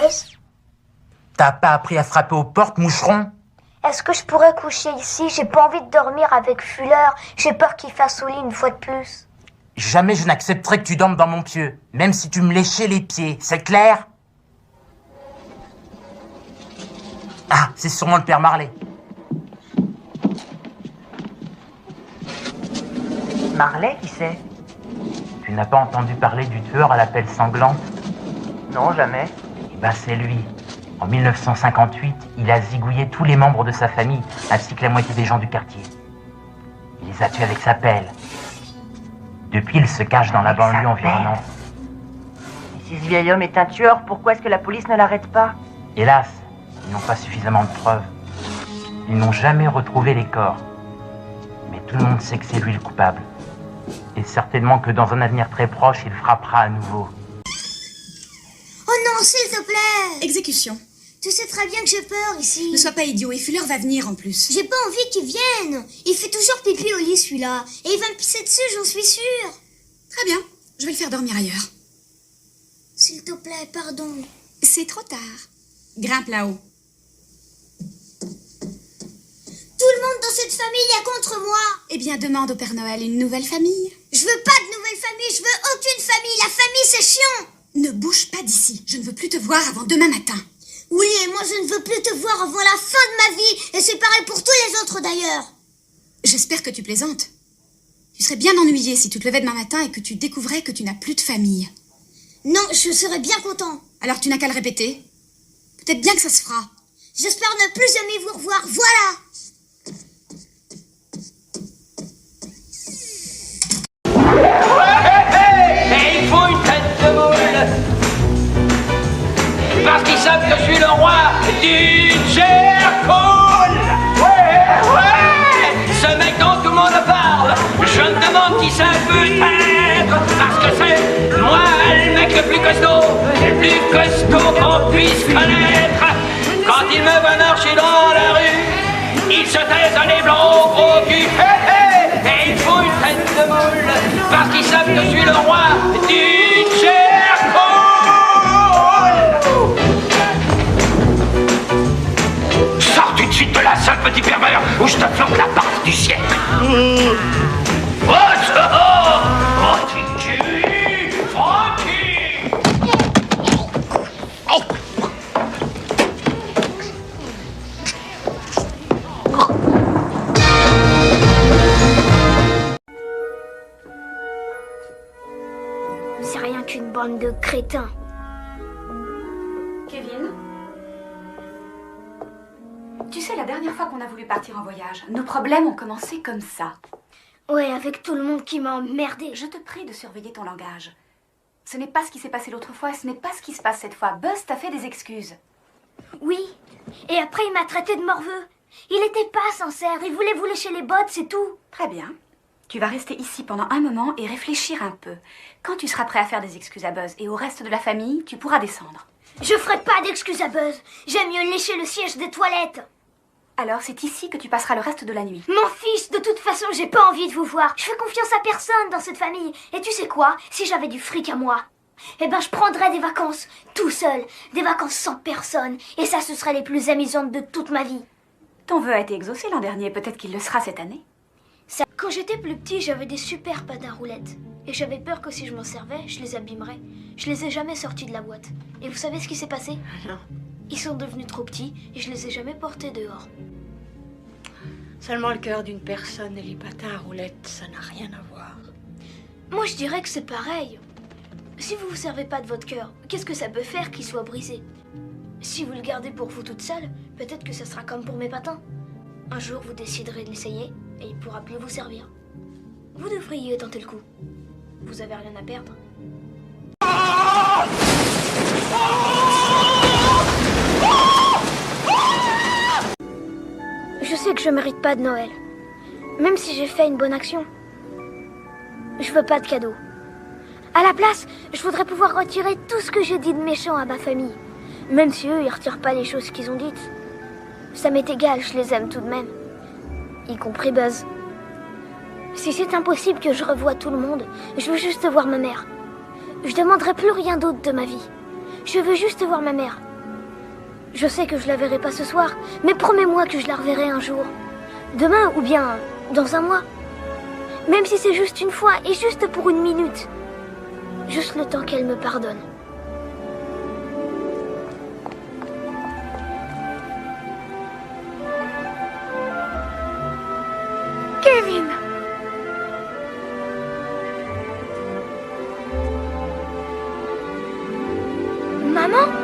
Buzz? T'as pas appris à frapper aux portes, moucheron? Est-ce que je pourrais coucher ici? J'ai pas envie de dormir avec Fuller. J'ai peur qu'il fasse au lit une fois de plus. Jamais je n'accepterai que tu dormes dans mon pieu, même si tu me léchais les pieds, c'est clair? Ah, c'est sûrement le père Marley. Marley, qui c'est? Tu n'as pas entendu parler du tueur à la pelle sanglante? Non, jamais. Eh ben, c'est lui. En 1958, il a zigouillé tous les membres de sa famille, ainsi que la moitié des gens du quartier. Il les a tués avec sa pelle. Depuis, il se cache dans la banlieue environnante. Si ce vieil homme est un tueur, pourquoi est-ce que la police ne l'arrête pas? Hélas, ils n'ont pas suffisamment de preuves. Ils n'ont jamais retrouvé les corps. Mais tout le monde sait que c'est lui le coupable. Et certainement que dans un avenir très proche, il frappera à nouveau. Oh non, s'il te plaît! Exécution. Tu sais très bien que j'ai peur ici. Ne sois pas idiot, et Fuller va venir en plus. J'ai pas envie qu'il vienne. Il fait toujours pipi au lit, celui-là. Et il va me pisser dessus, j'en suis sûre. Très bien, je vais le faire dormir ailleurs. S'il te plaît, pardon. C'est trop tard. Grimpe là-haut. Tout le monde dans cette famille est contre moi. Eh bien, demande au Père Noël une nouvelle famille. Je veux pas de nouvelle famille, je veux aucune famille. La famille, c'est chiant. Ne bouge pas d'ici. Je ne veux plus te voir avant demain matin. Oui, et moi je ne veux plus te voir avant la fin de ma vie. Et c'est pareil pour tous les autres d'ailleurs. J'espère que tu plaisantes. Tu serais bien ennuyé si tu te levais demain matin et que tu découvrais que tu n'as plus de famille. Non, je serais bien content. Alors tu n'as qu'à le répéter. Peut-être bien que ça se fera. J'espère ne plus jamais vous revoir, voilà. Et il faut une tête de moule. Parce qu'ils savent que je suis le roi du Jerkoul. Ouais. Ce mec dont tout le monde parle, je me demande qui ça peut être. Parce que c'est moi le mec le plus costaud qu'on puisse connaître. Quand il me voit marcher dans la rue, il se taise les blancs au gros cul. Et il faut une tête de moule. Parce qu'ils savent que je suis le roi du Jerkoul. Sors tout de suite de la salle, petit pervers, ou je te flanque la part du siècle. Oh, tu Francky. C'est rien qu'une bande de crétins. Kevin? Tu sais, la dernière fois qu'on a voulu partir en voyage, nos problèmes ont commencé comme ça. Ouais, avec tout le monde qui m'a emmerdé. Je te prie de surveiller ton langage. Ce n'est pas ce qui s'est passé l'autre fois et ce n'est pas ce qui se passe cette fois. Buzz t'a fait des excuses. Oui, et après il m'a traité de morveux. Il était pas sincère, il voulait vous lécher les bottes, c'est tout. Très bien. Tu vas rester ici pendant un moment et réfléchir un peu. Quand tu seras prêt à faire des excuses à Buzz et au reste de la famille, tu pourras descendre. Je ferai pas d'excuses à Buzz. J'aime mieux lécher le siège des toilettes. Alors c'est ici que tu passeras le reste de la nuit. Mon fils, de toute façon, j'ai pas envie de vous voir. Je fais confiance à personne dans cette famille. Et tu sais quoi? Si j'avais du fric à moi, eh ben je prendrais des vacances tout seul. Des vacances sans personne. Et ça, ce serait les plus amusantes de toute ma vie. Ton vœu a été exaucé l'an dernier, peut-être qu'il le sera cette année. Quand j'étais plus petit, j'avais des super patins à roulettes. Et j'avais peur que si je m'en servais, je les abîmerais. Je les ai jamais sortis de la boîte. Et vous savez ce qui s'est passé? Non. Ils sont devenus trop petits et je les ai jamais portés dehors. Seulement le cœur d'une personne et les patins à roulettes, ça n'a rien à voir. Moi, je dirais que c'est pareil. Si vous vous servez pas de votre cœur, qu'est-ce que ça peut faire qu'il soit brisé? Si vous le gardez pour vous toute seule, peut-être que ça sera comme pour mes patins. Un jour, vous déciderez de l'essayer et il pourra plus vous servir. Vous devriez tenter le coup. Vous avez rien à perdre. Je sais que je mérite pas de Noël. Même si j'ai fait une bonne action. Je veux pas de cadeau. À la place, je voudrais pouvoir retirer tout ce que j'ai dit de méchant à ma famille. Même si eux, ils retirent pas les choses qu'ils ont dites. Ça m'est égal, je les aime tout de même. Y compris Buzz. Si c'est impossible que je revoie tout le monde, je veux juste voir ma mère. Je demanderai plus rien d'autre de ma vie. Je veux juste voir ma mère. Je sais que je la verrai pas ce soir, mais promets-moi que je la reverrai un jour. Demain ou bien dans un mois. Même si c'est juste une fois et juste pour une minute. Juste le temps qu'elle me pardonne. Kevin! Maman?